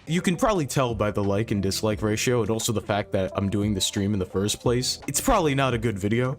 You can probably tell by the like and dislike ratio and also the fact that I'm doing the stream in the first place. It's probably not a good video.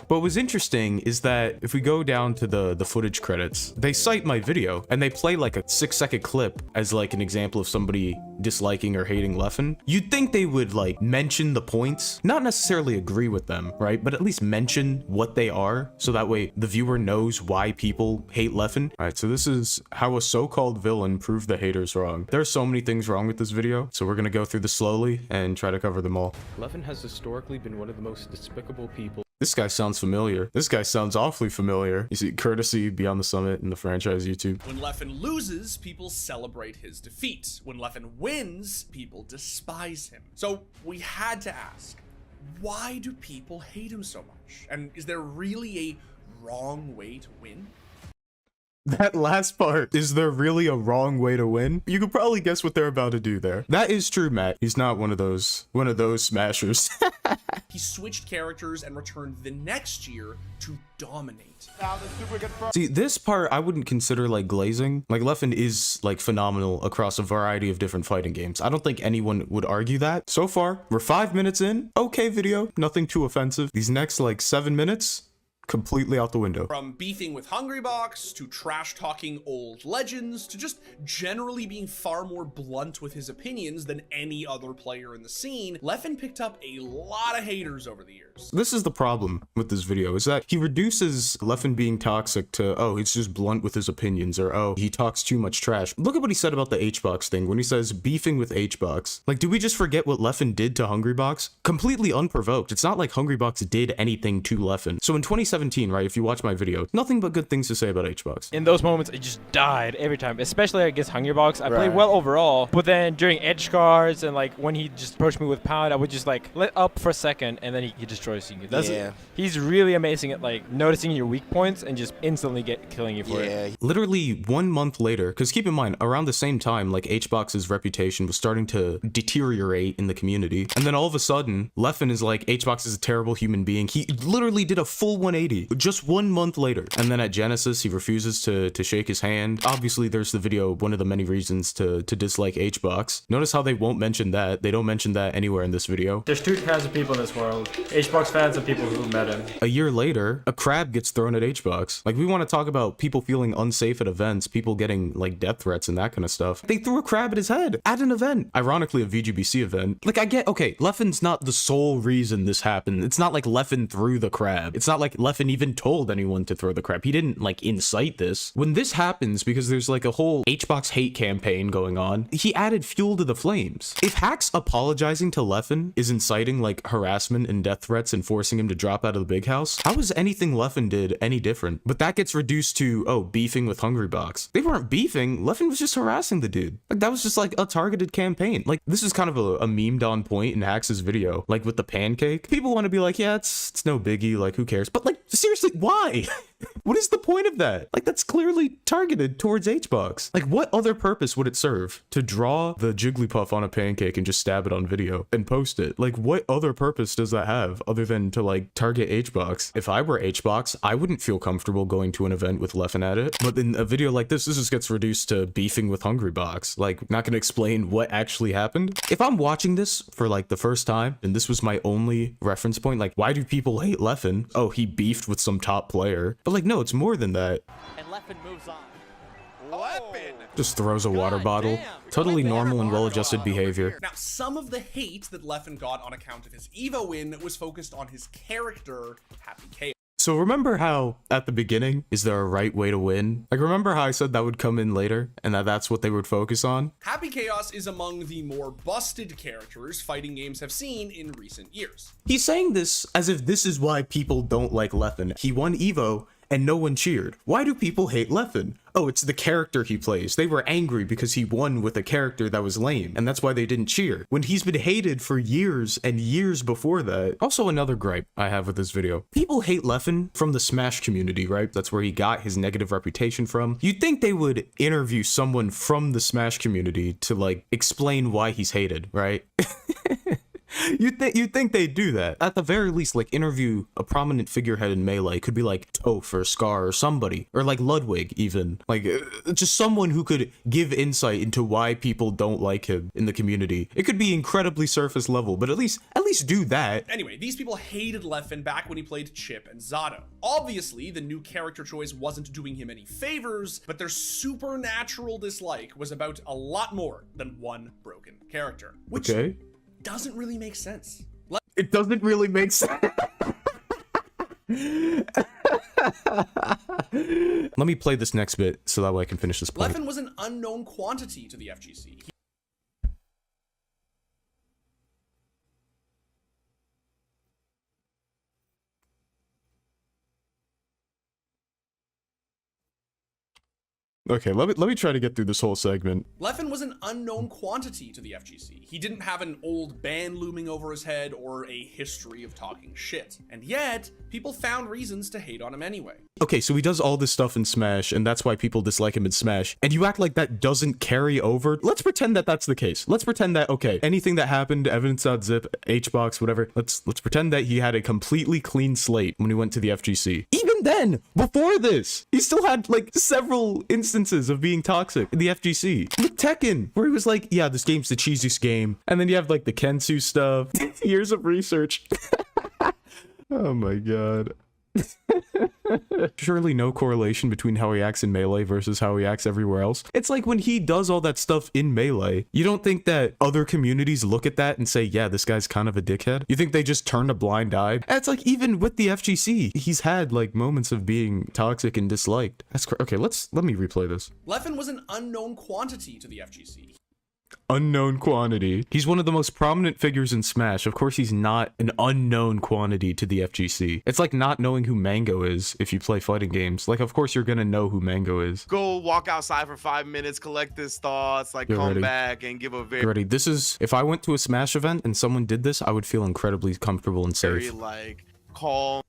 But what's interesting is that if we go down to the footage credits, they cite my video and they play like a 6-second clip as like an example of somebody disliking or hating Leffen. You'd think they would like mention the points, not necessarily agree with them, right? But at least mention what they are, so that way the viewer knows why people hate Leffen. All right, so this is how a so-called villain proved the haters wrong. There are so many things wrong with this video, so we're gonna go through this slowly and try to cover them all. Leffen has historically been one of the most despicable people. This guy sounds familiar. This guy sounds awfully familiar. You see, courtesy Beyond the Summit and the franchise YouTube. When Leffen loses, people celebrate his defeat. When Leffen wins, people despise him. So we had to ask, why do people hate him so much? And is there really a wrong way to win? That last part, is there really a wrong way to win? You could probably guess what they're about to do there. That is true, Matt. He's not one of those smashers. He switched characters and returned the next year to dominate. See, this part I wouldn't consider like glazing. Like Leffen is like phenomenal across a variety of different fighting games. I don't think anyone would argue that. So far, we're 5 minutes in. Okay video, nothing too offensive. These next like 7 minutes, completely out the window. From beefing with Hungrybox, to trash talking old legends, to just generally being far more blunt with his opinions than any other player in the scene, Leffen picked up a lot of haters over the years. This is the problem with this video, is that he reduces Leffen being toxic to, oh, he's just blunt with his opinions, or oh, he talks too much trash. Look at what he said about the HBox thing when he says beefing with HBox. Like, do we just forget what Leffen did to Hungrybox? Completely unprovoked. It's not like Hungrybox did anything to Leffen. So in 2017, right, if you watch my video, nothing but good things to say about HBox. In those moments, it just died every time, especially against Hungrybox. I played well overall, but then during edge guards and like when he just approached me with pound, I would just like let up for a second and then he destroys you. He's really amazing at like noticing your weak points and just instantly killing you for it. Literally 1 month later, because keep in mind, around the same time, like HBox's reputation was starting to deteriorate in the community. And then all of a sudden, Leffen is like, HBox is a terrible human being. He literally did a full 180 just 1 month later. And then at Genesis, he refuses to shake his hand. Obviously, there's the video, one of the many reasons to dislike HBox. Notice how they won't mention that. They don't mention that anywhere in this video. There's two kinds of people in this world. HBox fans and people who met him. A year later, a crab gets thrown at HBox. Like, we want to talk about people feeling unsafe at events, people getting like death threats and that kind of stuff. They threw a crab at his head at an event. Ironically, a VGBC event. Like, I get, okay, Leffen's not the sole reason this happened. It's not like Leffen threw the crab. It's not like Leffen even told anyone to throw the crab. He didn't like incite this. When this happens, because there's like a whole HBox hate campaign going on, he added fuel to the flames. If Hacks apologizing to Leffen is inciting like harassment and death threats and forcing him to drop out of the big house, how is anything Leffen did any different? But that gets reduced to, oh, beefing with Hungrybox. They weren't beefing. Leffen was just harassing the dude. Like, that was just like a targeted campaign. Like, this is kind of a memed on point in Hacks' video, like with the pancake. People want to be like, yeah, it's no biggie, like who cares? But like, seriously, why? What is the point of that? Like, that's clearly targeted towards HBox. Like, what other purpose would it serve to draw the Jigglypuff on a pancake and just stab it on video and post it? Like, what other purpose does that have other than to like target HBox? If I were HBox, I wouldn't feel comfortable going to an event with Leffen at it. But in a video like this just gets reduced to beefing with Hungrybox. Like, not gonna explain what actually happened. If I'm watching this for like the first time and this was my only reference point, like, why do people hate Leffen? Oh, he beefed with some top player. But like, no, it's more than that. And Leffen moves on. Leffen Just throws a water bottle. Totally normal and well-adjusted behavior. Now, some of the hate that Leffen got on account of his EVO win was focused on his character, Happy Chaos. So remember how at the beginning, is there a right way to win? Like, remember how I said that would come in later and that's what they would focus on? Happy Chaos is among the more busted characters fighting games have seen in recent years. He's saying this as if this is why people don't like Leffen. He won EVO and no one cheered. Why do people hate Leffen? Oh, it's the character he plays. They were angry because he won with a character that was lame, and that's why they didn't cheer. When he's been hated for years and years before that. Also, another gripe I have with this video. People hate Leffen from the Smash community, right? That's where he got his negative reputation from. You'd think they would interview someone from the Smash community to, like, explain why he's hated, right? You'd think they'd do that. At the very least, like, interview a prominent figurehead in Melee. Could be like Toph or Scar or somebody. Or like Ludwig, even. Like, just someone who could give insight into why people don't like him in the community. It could be incredibly surface level, but at least do that. Anyway, these people hated Leffen back when he played Chip and Zato. Obviously, the new character choice wasn't doing him any favors, but their supernatural dislike was about a lot more than one broken character. Which doesn't really make sense. It doesn't really make sense. Let me play this next bit so that way I can finish this point. Leffen was an unknown quantity to the FGC. Okay, let me try to get through this whole segment. Leffen was an unknown quantity to the FGC. He didn't have an old ban looming over his head or a history of talking shit. And yet, people found reasons to hate on him anyway. Okay, so he does all this stuff in Smash, and that's why people dislike him in Smash. And you act like that doesn't carry over? Let's pretend that that's the case. Let's pretend that, okay, anything that happened, evidence.zip, HBox, whatever, let's pretend that he had a completely clean slate when he went to the FGC. Even then, before this, he still had, like, several instances of being toxic in the FGC. With Tekken, where he was like, yeah, this game's the cheesiest game. And then you have, like, the Kensu stuff. Years of research. Oh my god. Surely no correlation between how he acts in Melee versus how he acts everywhere else. It's like when he does all that stuff in Melee, you don't think that other communities look at that and say, yeah, this guy's kind of a dickhead? You think they just turn a blind eye? And it's like, even with the FGC, he's had like moments of being toxic and disliked. That's okay, let me replay this. Leffen was an unknown quantity to the FGC. Unknown quantity. He's one of the most prominent figures in Smash. Of course, he's not an unknown quantity to the FGC. It's like not knowing who Mango is if you play fighting games. Like, of course, you're gonna know who Mango is. Go walk outside for 5 minutes, collect his thoughts, like come back and give a very... Ready. This is, if I went to a Smash event and someone did this, I would feel incredibly comfortable and safe. Very, like, calm.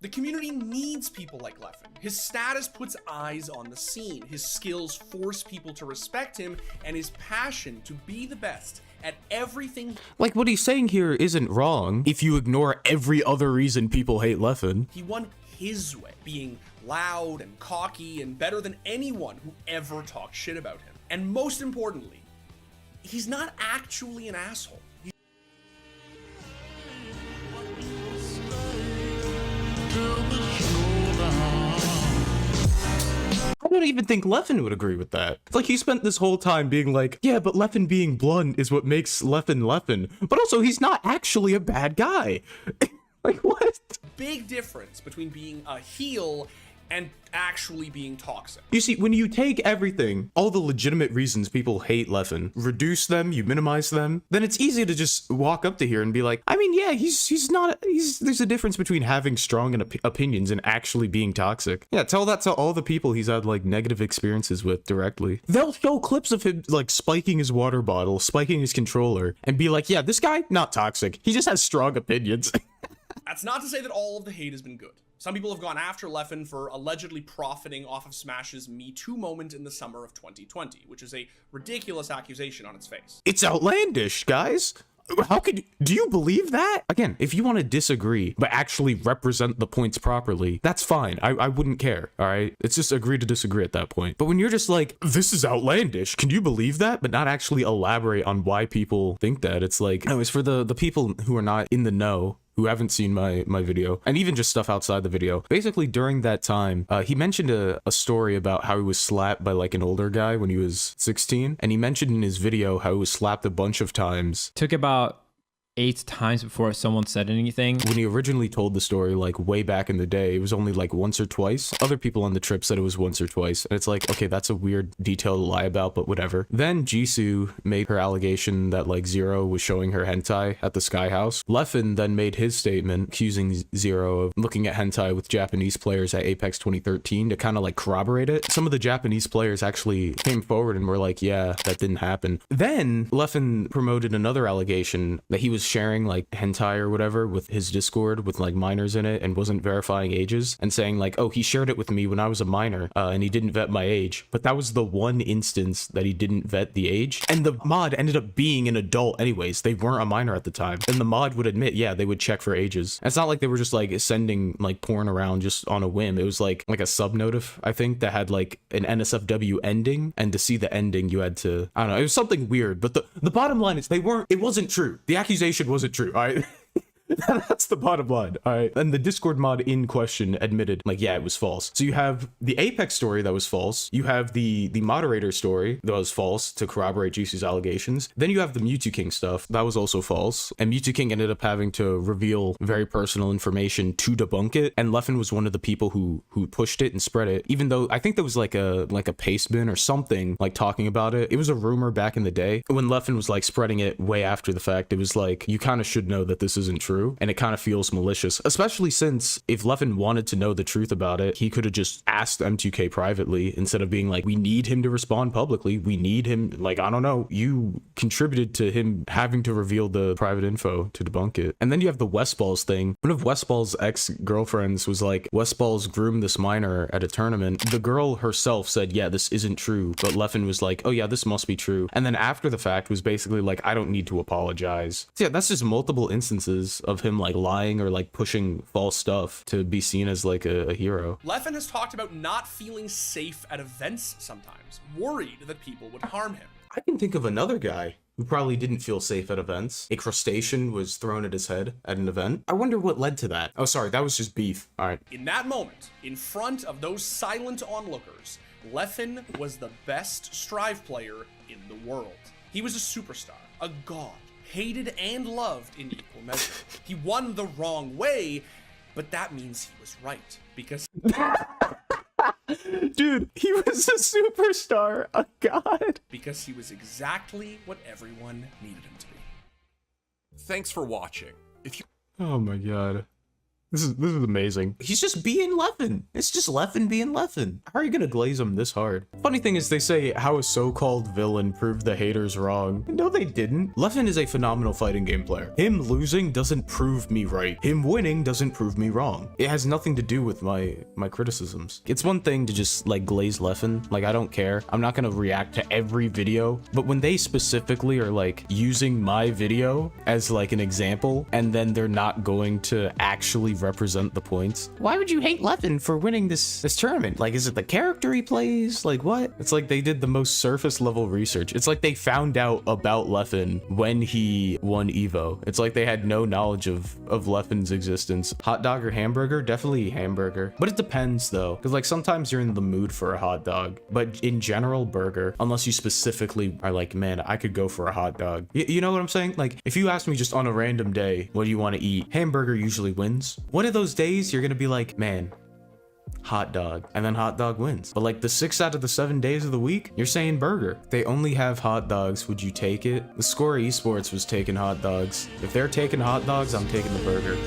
The community needs people like Leffen. His status puts eyes on the scene. His skills force people to respect him, and his passion to be the best at everything. Like, what he's saying here isn't wrong if you ignore every other reason people hate Leffen. He won his way, being loud and cocky and better than anyone who ever talked shit about him. And most importantly, he's not actually an asshole. I don't even think Leffen would agree with that. It's like he spent this whole time being like, yeah, but Leffen being blunt is what makes Leffen Leffen. But also, he's not actually a bad guy. Like, what? Big difference between being a heel and actually being toxic. You see, when you take everything, all the legitimate reasons people hate Leffen, reduce them, you minimize them, then it's easy to just walk up to here and be like, I mean, yeah, there's a difference between having strong opinions and actually being toxic. Yeah, tell that to all the people he's had like negative experiences with directly. They'll show clips of him like spiking his water bottle, spiking his controller, and be like, yeah, this guy, not toxic. He just has strong opinions. That's not to say that all of the hate has been good. Some people have gone after Leffen for allegedly profiting off of Smash's Me Too moment in the summer of 2020, which is a ridiculous accusation on its face. It's outlandish, guys. How could you, do you believe that? Again, if you want to disagree, but actually represent the points properly, that's fine. I wouldn't care, all right? It's just agree to disagree at that point. But when you're just like, this is outlandish, can you believe that? But not actually elaborate on why people think that. It's like, no, it's for the people who are not in the know, who haven't seen my video, and even just stuff outside the video. Basically, during that time, he mentioned a story about how he was slapped by like an older guy when he was 16, and he mentioned in his video how he was slapped a bunch of times. Took about 8 times before someone said anything. When he originally told the story, like way back in the day, it was only like once or twice. Other people on the trip said it was once or twice. And it's like, okay, that's a weird detail to lie about, but whatever. Then Jisoo made her allegation that like Zero was showing her hentai at the Sky House. Leffen then made his statement accusing Zero of looking at hentai with Japanese players at Apex 2013 to kind of like corroborate it. Some of the Japanese players actually came forward and were like, yeah, that didn't happen. Then Leffen promoted another allegation that he was sharing like hentai or whatever with his Discord with like minors in it and wasn't verifying ages and saying like, oh, he shared it with me when I was a minor and he didn't vet my age. But that was the one instance that he didn't vet the age. And the mod ended up being an adult anyways. They weren't a minor at the time. And the mod would admit, yeah, they would check for ages. And it's not like they were just like sending like porn around just on a whim. It was like a sub notif, I think, that had like an NSFW ending. And to see the ending, you had to, I don't know, it was something weird. But the bottom line is it wasn't true. The accusation wasn't true, all right? That's the bottom line, all right? And the Discord mod in question admitted, like, yeah, it was false. So you have the Apex story that was false. You have the moderator story that was false to corroborate Juicy's allegations. Then you have the Mewtwo King stuff. That was also false. And Mewtwo King ended up having to reveal very personal information to debunk it. And Leffen was one of the people who pushed it and spread it. Even though I think there was like a paste bin or something like talking about it. It was a rumor back in the day. When Leffen was like spreading it way after the fact, it was like, you kind of should know that this isn't true. And it kind of feels malicious, especially since if Leffen wanted to know the truth about it, he could have just asked M2K privately instead of being like, we need him to respond publicly. We need him, like, I don't know. You contributed to him having to reveal the private info to debunk it. And then you have the Westballs thing. One of Westball's ex-girlfriends was like, Westballs groomed this minor at a tournament. The girl herself said, yeah, this isn't true. But Leffen was like, oh yeah, this must be true. And then after the fact was basically like, I don't need to apologize. So yeah, that's just multiple instances of him like lying or like pushing false stuff to be seen as like a hero. Leffen has talked about not feeling safe at events sometimes, worried that people would harm him. I can think of another guy who probably didn't feel safe at events. A crustacean was thrown at his head at an event. I wonder what led to that. Oh, sorry, that was just beef. All right. In that moment, in front of those silent onlookers, Leffen was the best Strive player in the world. He was a superstar, a god, hated and loved in equal measure. He won the wrong way, but that means he was right, because dude, he was a superstar, a god. Because he was exactly what everyone needed him to be. Thanks for watching. Oh my god. This is amazing. He's just being Leffen. It's just Leffen being Leffen. How are you gonna glaze him this hard? Funny thing is they say how a so-called villain proved the haters wrong. No, they didn't. Leffen is a phenomenal fighting game player. Him losing doesn't prove me right. Him winning doesn't prove me wrong. It has nothing to do with my criticisms. It's one thing to just like glaze Leffen. Like, I don't care. I'm not gonna react to every video. But when they specifically are like using my video as like an example, and then they're not going to actually represent the points. Why would you hate Leffen for winning this tournament? Like, is it the character he plays? Like, what? It's like they did the most surface level research. It's like they found out about Leffen when he won Evo. It's like they had no knowledge of Leffen's existence. Hot dog or hamburger? Definitely hamburger. But it depends though, because like sometimes you're in the mood for a hot dog, but in general, burger, unless you specifically are like, man, I could go for a hot dog. You know what I'm saying? Like, if you ask me just on a random day, what do you want to eat? Hamburger usually wins. One of those days you're gonna be like, man, hot dog, and then hot dog wins. But like the 6 out of the 7 days of the week, you're saying burger. They only have hot dogs. Would you take it? theScore Esports was taking hot dogs. If they're taking hot dogs, I'm taking the burger.